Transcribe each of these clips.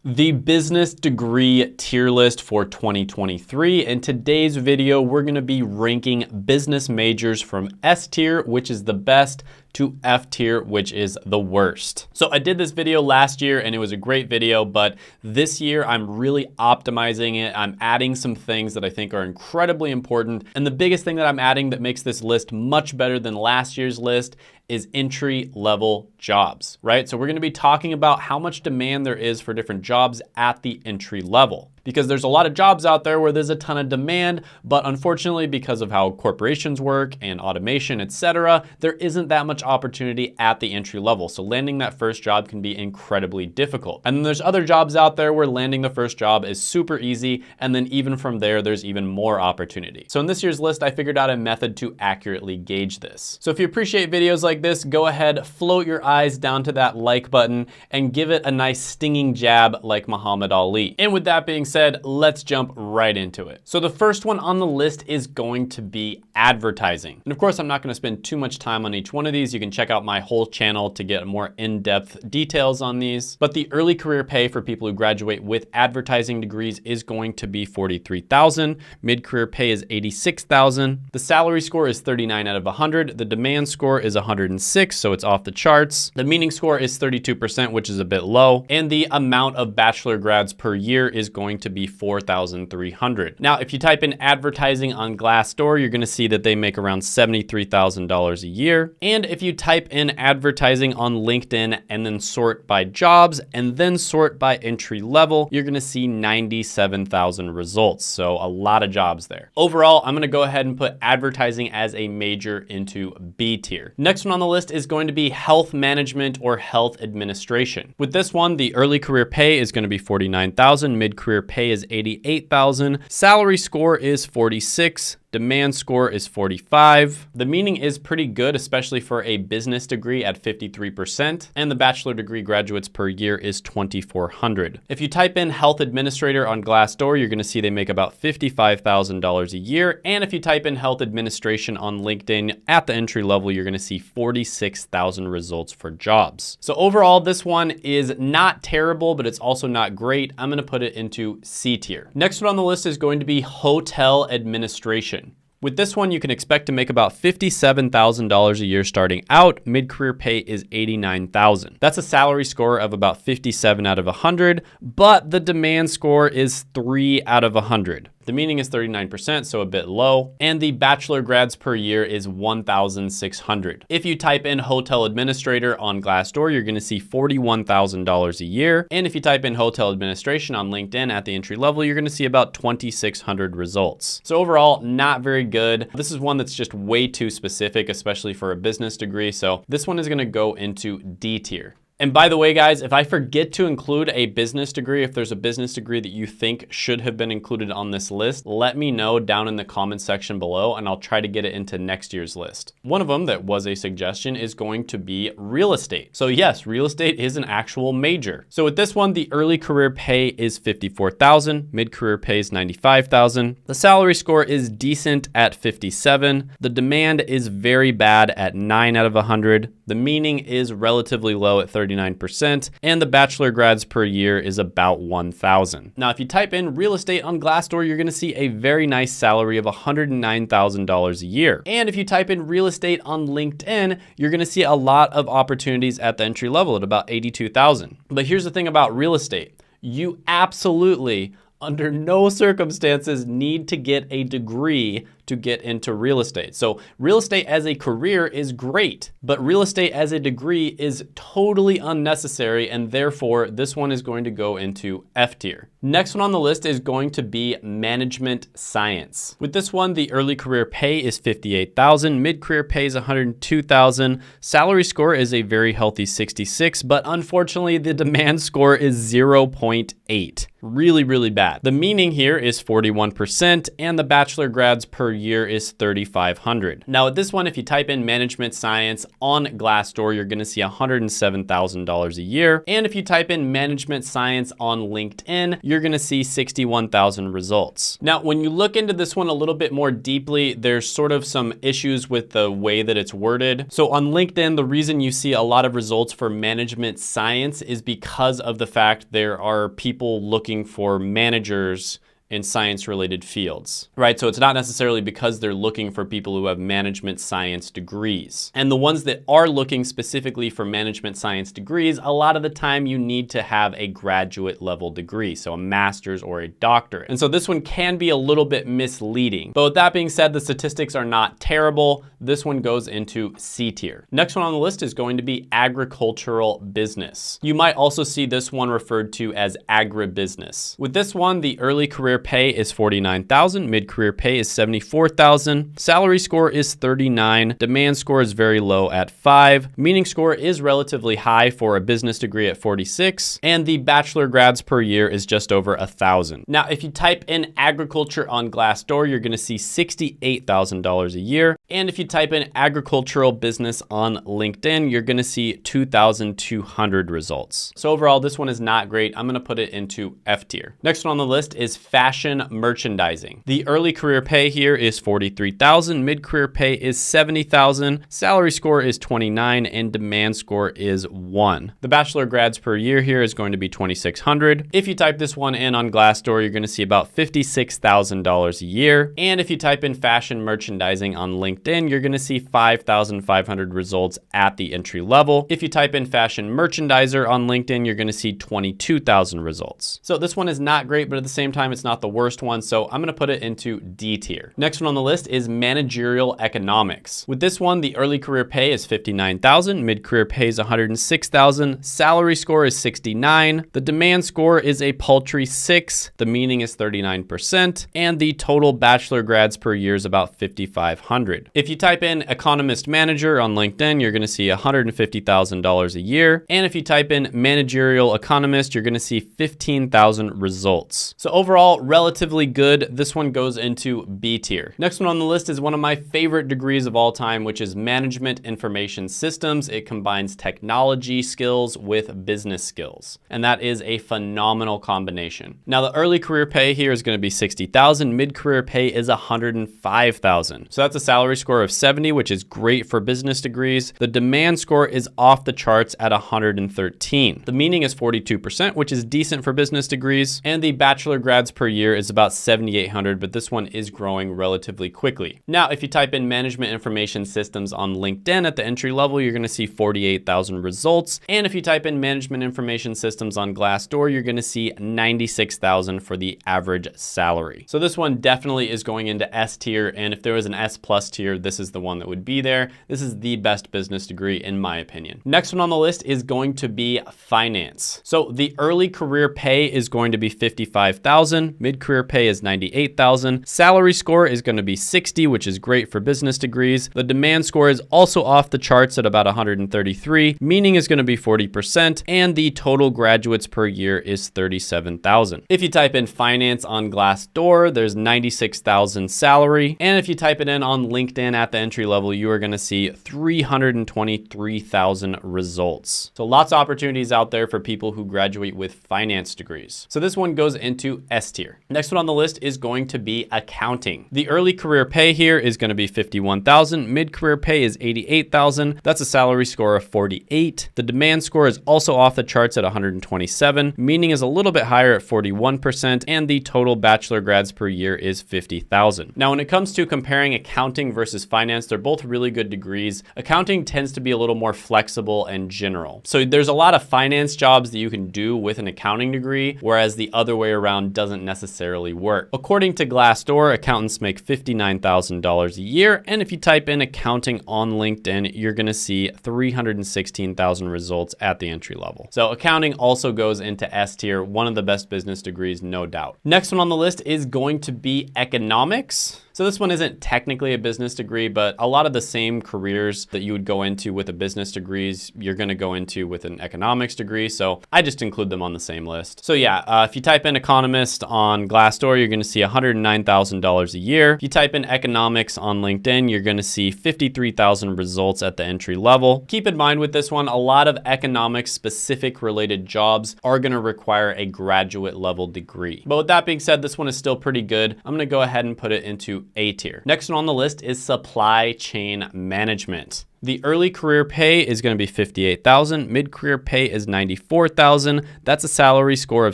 The business degree tier list for 2023. In today's video, we're going to be ranking business majors from S tier, which is the best, to F tier, which is the worst. So I did this video last year and it was a great video, but this year I'm really optimizing it. I'm adding some things that I think are incredibly important. And the biggest thing that I'm adding that makes this list much better than last year's list is entry level jobs, right? So we're gonna be talking about how much demand there is for different jobs at the entry level. Because there's a lot of jobs out there where there's a ton of demand, but unfortunately, because of how corporations work and automation, etc., there isn't that much opportunity at the entry level. So landing that first job can be incredibly difficult. And then there's other jobs out there where landing the first job is super easy. And then even from there, there's even more opportunity. So in this year's list, I figured out a method to accurately gauge this. So if you appreciate videos like this, go ahead, float your eyes down to that like button and give it a nice stinging jab like Muhammad Ali. And with that being said, let's jump right into it. So the first one on the list is going to be advertising. And of course, I'm not going to spend too much time on each one of these. You can check out my whole channel to get more in-depth details on these. But the early career pay for people who graduate with advertising degrees is going to be $43,000. Mid-career pay is $86,000. The salary score is 39 out of 100. The demand score is 106, so it's off the charts. The meaning score is 32%, which is a bit low. And the amount of bachelor grads per year is going to be 4,300. Now, if you type in advertising on Glassdoor, you're going to see that they make around $73,000 a year. And if you type in advertising on LinkedIn and then sort by jobs and then sort by entry level, you're going to see 97,000 results. So a lot of jobs there. Overall, I'm going to go ahead and put advertising as a major into B tier. Next one on the list is going to be health management or health administration. With this one, the early career pay is going to be $49,000. Mid-career pay is $88,000. Salary score is 46. Demand score is 45. The meaning is pretty good, especially for a business degree at 53%. And the bachelor degree graduates per year is 2,400. If you type in health administrator on Glassdoor, you're going to see they make about $55,000 a year. And if you type in health administration on LinkedIn at the entry level, you're going to see 46,000 results for jobs. So overall, this one is not terrible, but it's also not great. I'm going to put it into C tier. Next one on the list is going to be hotel administration. With this one, you can expect to make about $57,000 a year starting out. Mid-career pay is $89,000. That's a salary score of about 57 out of 100, but the demand score is 3 out of 100. The meaning is 39%, so a bit low. And the bachelor grads per year is 1,600. If you type in hotel administrator on Glassdoor, you're going to see $41,000 a year. And if you type in hotel administration on LinkedIn at the entry level, you're going to see about 2,600 results. So overall, not very good. This is one that's just way too specific, especially for a business degree. So this one is going to go into D tier. And by the way, guys, if I forget to include a business degree, if there's a business degree that you think should have been included on this list, let me know down in the comment section below and I'll try to get it into next year's list. One of them that was a suggestion is going to be real estate. So yes, real estate is an actual major. So with this one, the early career pay is $54,000, mid-career pay is $95,000. The salary score is decent at 57. The demand is very bad at 9 out of 100. The meaning is relatively low at 39%, and the bachelor grads per year is about 1,000. Now, if you type in real estate on Glassdoor, you're going to see a very nice salary of $109,000 a year. And if you type in real estate on LinkedIn, you're going to see a lot of opportunities at the entry level at about 82,000. But here's the thing about real estate. You absolutely, under no circumstances, need to get a degree to get into real estate. So real estate as a career is great, but real estate as a degree is totally unnecessary, and therefore this one is going to go into F tier. Next one on the list is going to be management science. With this one, the early career pay is $58,000, mid-career pay is $102,000, salary score is a very healthy 66, but unfortunately the demand score is 0.8. Really, really bad. The meaning here is 41%, and the bachelor grads per year is $3,500. Now with this one, if you type in management science on Glassdoor, you're gonna see $107,000 a year. And if you type in management science on LinkedIn, you're gonna see 61,000 results. Now, when you look into this one a little bit more deeply, there's sort of some issues with the way that it's worded. So on LinkedIn, the reason you see a lot of results for management science is because of the fact there are people looking for managers in science-related fields, right? So it's not necessarily because they're looking for people who have management science degrees. And the ones that are looking specifically for management science degrees, a lot of the time you need to have a graduate level degree, so a master's or a doctorate. And so this one can be a little bit misleading. But with that being said, the statistics are not terrible. This one goes into C tier. Next one on the list is going to be agricultural business. You might also see this one referred to as agribusiness. With this one, the early career pay is $49,000, mid-career pay is $74,000, salary score is 39, demand score is very low at 5, meaning score is relatively high for a business degree at 46, and the bachelor grads per year is just over 1,000. Now, if you type in agriculture on Glassdoor, you're gonna see $68,000 a year, and if you type in agricultural business on LinkedIn, you're gonna see 2,200 results. So overall, this one is not great. I'm gonna put it into F tier. Next one on the list is fashion merchandising. The early career pay here is $43,000, mid-career pay is $70,000, salary score is 29, and demand score is 1. The bachelor grads per year here is going to be 2,600. If you type this one in on Glassdoor, you're gonna see about $56,000 a year. And if you type in fashion merchandising on LinkedIn, you're gonna see 5,500 results at the entry level. If you type in fashion merchandiser on LinkedIn, you're gonna see 22,000 results. So this one is not great, but at the same time, it's not the worst one, so I'm gonna put it into D tier. Next one on the list is managerial economics. With this one, the early career pay is $59,000, mid-career pay is $106,000, salary score is 69, the demand score is a paltry 6, the meaning is 39%, and the total bachelor grads per year is about 5,500. If you type in economist manager on LinkedIn, you're gonna see $150,000 a year, and if you type in managerial economist, you're gonna see 15,000 results. So overall, relatively good. This one goes into B tier. Next one on the list is one of my favorite degrees of all time, which is management information systems. It combines technology skills with business skills, and that is a phenomenal combination. Now, the early career pay here is going to be $60,000. Mid-career pay is $105,000. So that's a salary score of 70, which is great for business degrees. The demand score is off the charts at 113. The meaning is 42%, which is decent for business degrees, and the bachelor grads per year is about 7,800, but this one is growing relatively quickly. Now, if you type in management information systems on LinkedIn at the entry level, you're gonna see 48,000 results. And if you type in management information systems on Glassdoor, you're gonna see 96,000 for the average salary. So this one definitely is going into S tier, and if there was an S plus tier, this is the one that would be there. This is the best business degree in my opinion. Next one on the list is going to be finance. So the early career pay is going to be 55,000, mid-career pay is 98,000, salary score is going to be 60, which is great for business degrees. The demand score is also off the charts at about 133, meaning is going to be 40%, and the total graduates per year is 37,000. If you type in finance on Glassdoor, there's 96,000 salary, and if you type it in on LinkedIn at the entry level, you are going to see 323,000 results. So lots of opportunities out there for people who graduate with finance degrees. So this one goes into S tier. Next one on the list is going to be accounting. The early career pay here is going to be 51,000. Mid-career pay is 88,000. That's a salary score of 48. The demand score is also off the charts at 127. Meaning is a little bit higher at 41%, and the total bachelor grads per year is 50,000. Now, when it comes to comparing accounting versus finance, they're both really good degrees. Accounting tends to be a little more flexible and general. So there's a lot of finance jobs that you can do with an accounting degree, whereas the other way around doesn't necessarily work. According to Glassdoor, accountants make $59,000 a year, and if you type in accounting on LinkedIn, you're gonna see 316,000 results at the entry level. So accounting also goes into S tier, one of the best business degrees, no doubt. Next one on the list is going to be economics. So this one isn't technically a business degree, but a lot of the same careers that you would go into with a business degrees, you're gonna go into with an economics degree. So I just include them on the same list. So yeah, if you type in economist on Glassdoor, you're gonna see $109,000 a year. If you type in economics on LinkedIn, you're gonna see 53,000 results at the entry level. Keep in mind with this one, a lot of economics specific related jobs are gonna require a graduate level degree. But with that being said, this one is still pretty good. I'm gonna go ahead and put it into A tier. Next one on the list is supply chain management. The early career pay is going to be $58,000. Mid-career pay is $94,000. That's a salary score of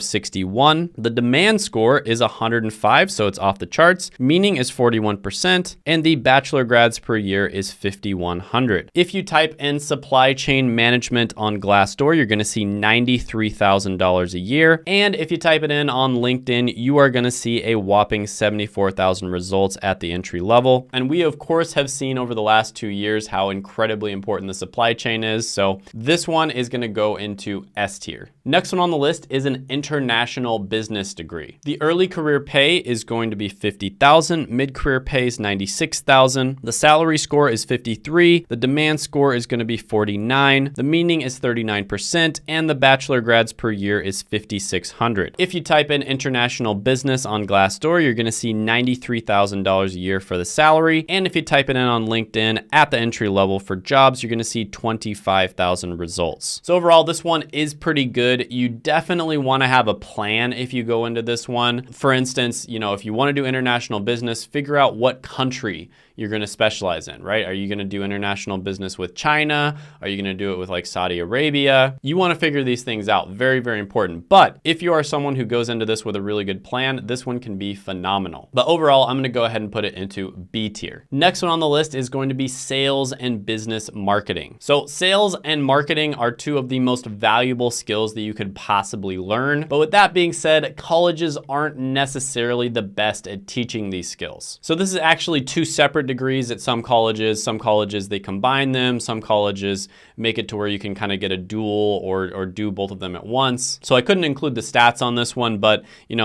61. The demand score is 105, so it's off the charts. Meaning is 41%, and the bachelor grads per year is 5,100. If you type in supply chain management on Glassdoor, you're going to see $93,000 a year. And if you type it in on LinkedIn, you are going to see a whopping 74,000 results at the entry level. And we, of course, have seen over the last 2 years how incredibly important the supply chain is. So this one is going to go into S tier. Next one on the list is an international business degree. The early career pay is going to be $50,000. Mid-career pay is $96,000. The salary score is 53. The demand score is going to be 49. The meaning is 39%, and the bachelor grads per year is 5,600. If you type in international business on Glassdoor, you're going to see $93,000 a year for the salary. And if you type it in on LinkedIn at the entry level for jobs, you're going to see 25,000 results. So overall, this one is pretty good. You definitely want to have a plan if you go into this one. For instance, if you want to do international business, figure out what country you're going to specialize in, right? Are you going to do international business with China? Are you going to do it with like Saudi Arabia? You want to figure these things out. Very, very important. But if you are someone who goes into this with a really good plan, this one can be phenomenal. But overall, I'm going to go ahead and put it into B tier. Next one on the list is going to be sales and business marketing. So sales and marketing are two of the most valuable skills that you could possibly learn. But with that being said, colleges aren't necessarily the best at teaching these skills. So this is actually two separate degrees at some colleges. Some colleges, they combine them. Some colleges make it to where you can kind of get a dual or do both of them at once. So I couldn't include the stats on this one, but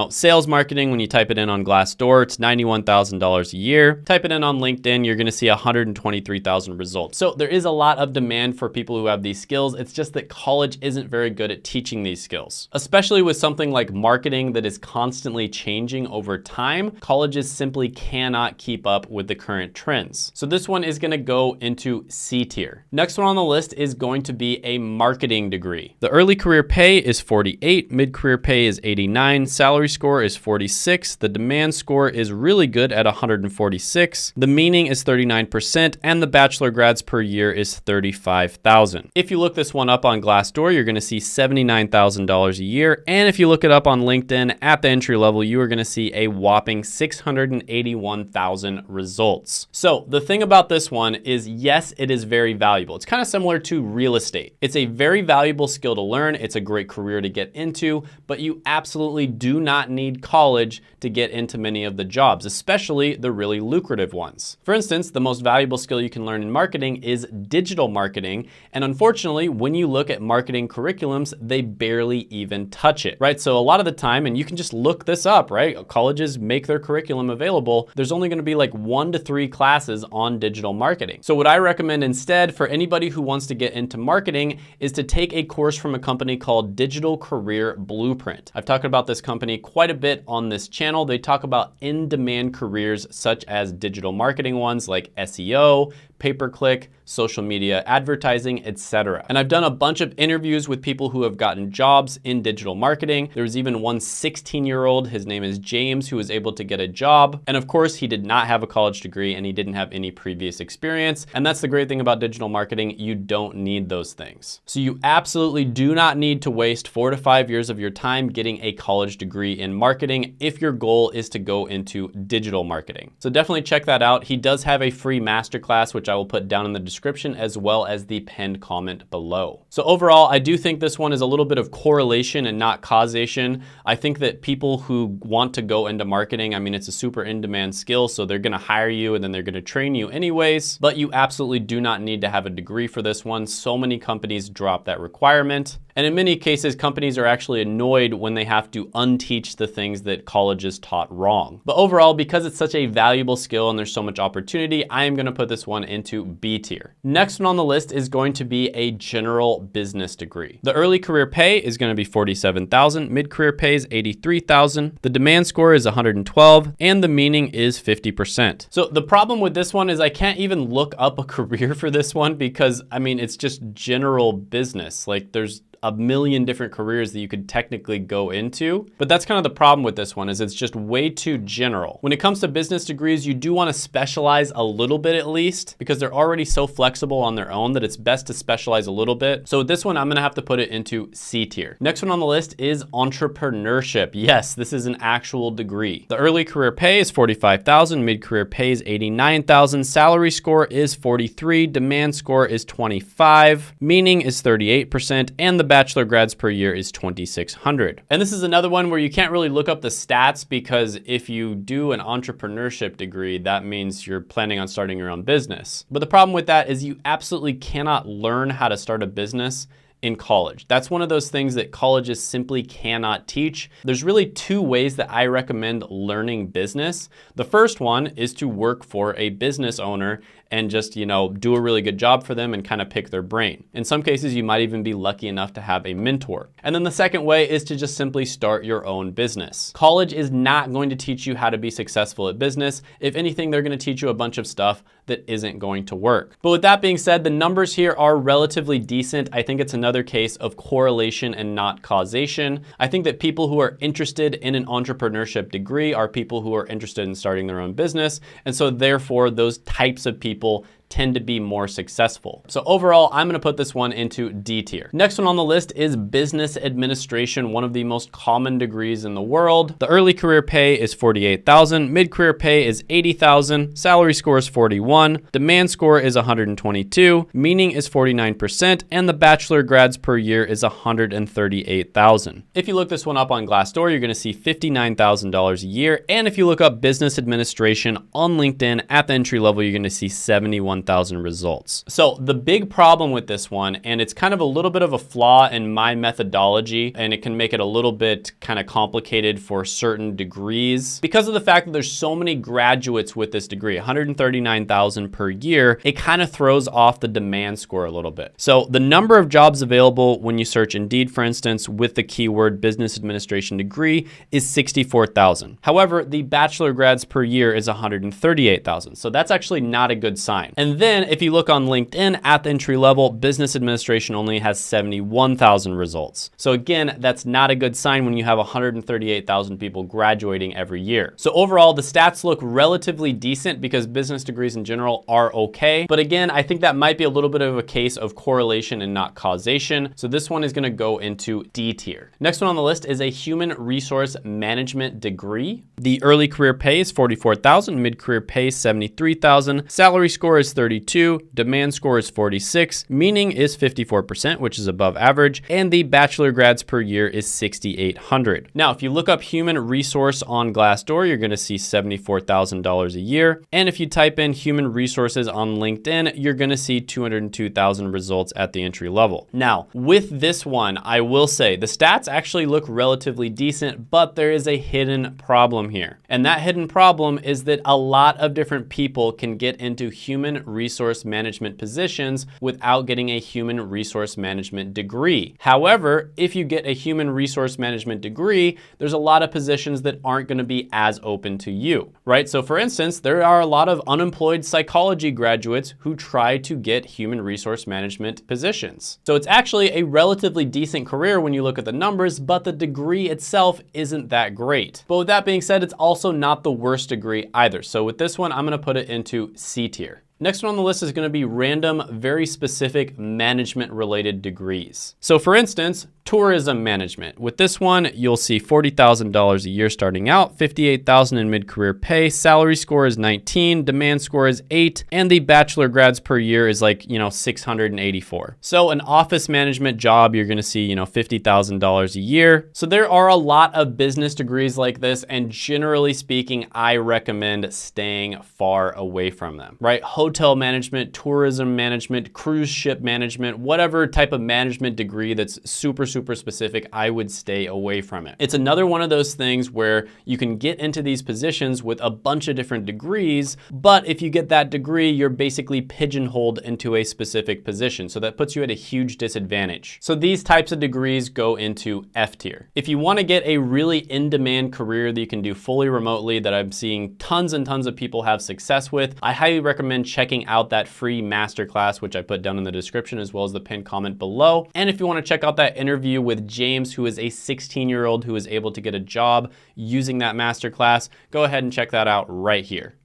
sales marketing, when you type it in on Glassdoor, it's $91,000 a year. Type it in on LinkedIn, you're going to see 123,000 results. So there is a lot of demand for people who have these skills. It's just that college isn't very good at teaching these skills, especially with something like marketing that is constantly changing over time. Colleges simply cannot keep up with the current trends. So this one is going to go into C tier. Next one on the list is going to be a marketing degree. The early career pay is 48, mid-career pay is 89, salary score is 46, the demand score is really good at 146, the meaning is 39%, and the bachelor grads per year is 35,000. If you look this one up on Glassdoor, you're going to see $79,000 a year, and if you look it up on LinkedIn at the entry level, you are going to see a whopping 681,000 results. So the thing about this one is, yes, it is very valuable. It's kind of similar to real estate. It's a very valuable skill to learn. It's a great career to get into, but you absolutely do not need college to get into many of the jobs, especially the really lucrative ones. For instance, the most valuable skill you can learn in marketing is digital marketing. And unfortunately, when you look at marketing curriculums, they barely even touch it, right? So a lot of the time, and you can just look this up, right? Colleges make their curriculum available. There's only going to be like 1 to 3 classes on digital marketing. So what I recommend instead for anybody who wants to get into marketing is to take a course from a company called Digital Career Blueprint. I've talked about this company quite a bit on this channel. They talk about in-demand careers such as digital marketing ones like SEO, pay-per-click, social media advertising, etc. And I've done a bunch of interviews with people who have gotten jobs in digital marketing. There was even one 16-year-old, his name is James, who was able to get a job. And of course, he did not have a college degree and he didn't have any previous experience. And that's the great thing about digital marketing. You don't need those things. So you absolutely do not need to waste 4 to 5 years of your time getting a college degree in marketing if your goal is to go into digital marketing. So definitely check that out. He does have a free masterclass, which I will put down in the description description as well as the pinned comment below. So overall, I do think this one is a little bit of correlation and not causation. I think that people who want to go into marketing, I mean, it's a super in-demand skill, so they're gonna hire you and then they're gonna train you anyways, but you absolutely do not need to have a degree for this one. So many companies drop that requirement. And in many cases, companies are actually annoyed when they have to unteach the things that colleges taught wrong. But overall, because it's such a valuable skill and there's so much opportunity, I am gonna put this one into B tier. Next one on the list is going to be a general business degree. The early career pay is gonna be $47,000, mid-career pay is $83,000, the demand score is 112, and the meaning is 50%. So the problem with this one is I can't even look up a career for this one because, I mean, it's just general business. Like there's a million different careers that you could technically go into. But that's kind of the problem with this one is it's just way too general. When it comes to business degrees, you do want to specialize a little bit at least because they're already so flexible on their own that it's best to specialize a little bit. So with this one, I'm going to have to put it into C tier. Next one on the list is entrepreneurship. Yes, this is an actual degree. The early career pay is $45,000, mid-career pay is $89,000, salary score is 43, demand score is 25, meaning is 38%, and the bachelor grads per year is 2,600. And this is another one where you can't really look up the stats because if you do an entrepreneurship degree, that means you're planning on starting your own business. But the problem with that is you absolutely cannot learn how to start a business in college. That's one of those things that colleges simply cannot teach. There's really two ways that I recommend learning business. The first one is to work for a business owner and just, you know, do a really good job for them and kind of pick their brain. In some cases, you might even be lucky enough to have a mentor. And then the second way is to just simply start your own business. College is not going to teach you how to be successful at business. If anything, they're going to teach you a bunch of stuff that isn't going to work. But with that being said, the numbers here are relatively decent. I think it's another case of correlation and not causation. I think that people who are interested in an entrepreneurship degree are people who are interested in starting their own business. And so therefore, those types of people tend to be more successful. So overall, I'm gonna put this one into D tier. Next one on the list is business administration, one of the most common degrees in the world. The early career pay is $48,000, mid-career pay is $80,000, salary score is 41, demand score is 122, meaning is 49%, and the bachelor grads per year is 138,000. If you look this one up on Glassdoor, you're gonna see $59,000 a year. And if you look up business administration on LinkedIn at the entry level, you're gonna see 71,000 results. So the big problem with this one, and it's kind of a little bit of a flaw in my methodology, and it can make it a little bit kind of complicated for certain degrees. Because of the fact that there's so many graduates with this degree, 139,000 per year, it kind of throws off the demand score a little bit. So the number of jobs available when you search Indeed, for instance, with the keyword business administration degree is 64,000. However, the bachelor grads per year is 138,000. So that's actually not a good sign. And then if you look on LinkedIn at the entry level, business administration only has 71,000 results. So again, that's not a good sign when you have 138,000 people graduating every year. So overall, the stats look relatively decent because business degrees in general are okay. But again, I think that might be a little bit of a case of correlation and not causation. So this one is gonna go into D tier. Next one on the list is a human resource management degree. The early career pay is $44,000, mid-career pay is $73,000, salary score is 32, demand score is 46, meaning is 54%, which is above average, and the bachelor grads per year is 6,800. Now, if you look up human resource on Glassdoor, you're gonna see $74,000 a year. And if you type in human resources on LinkedIn, you're gonna see 202,000 results at the entry level. Now, with this one, I will say the stats actually look relatively decent, but there is a hidden problem here. And that hidden problem is that a lot of different people can get into human resource management positions without getting a human resource management degree. However, if you get a human resource management degree, there's a lot of positions that aren't going to be as open to you, right? So for instance, there are a lot of unemployed psychology graduates who try to get human resource management positions. So it's actually a relatively decent career when you look at the numbers, but the degree itself isn't that great. But with that being said, it's also not the worst degree either. So with this one, I'm going to put it into C tier. Next one on the list is going to be random, very specific management-related degrees. So for instance, tourism management. With this one, you'll see $40,000 a year starting out, $58,000 in mid-career pay, salary score is 19, demand score is 8, and the bachelor grads per year is like, 684. So an office management job, you're going to see, $50,000 a year. So there are a lot of business degrees like this, and generally speaking, I recommend staying far away from them, right? Hotel management, tourism management, cruise ship management, whatever type of management degree that's super specific, I would stay away from it. It's another one of those things where you can get into these positions with a bunch of different degrees, but if you get that degree, you're basically pigeonholed into a specific position. So that puts you at a huge disadvantage. So these types of degrees go into F tier. If you want to get a really in-demand career that you can do fully remotely, that I'm seeing tons and tons of people have success with, I highly recommend checking out that free masterclass, which I put down in the description as well as the pinned comment below. And if you want to check out that interview with James, who is a 16-year-old who was able to get a job using that masterclass, go ahead and check that out right here.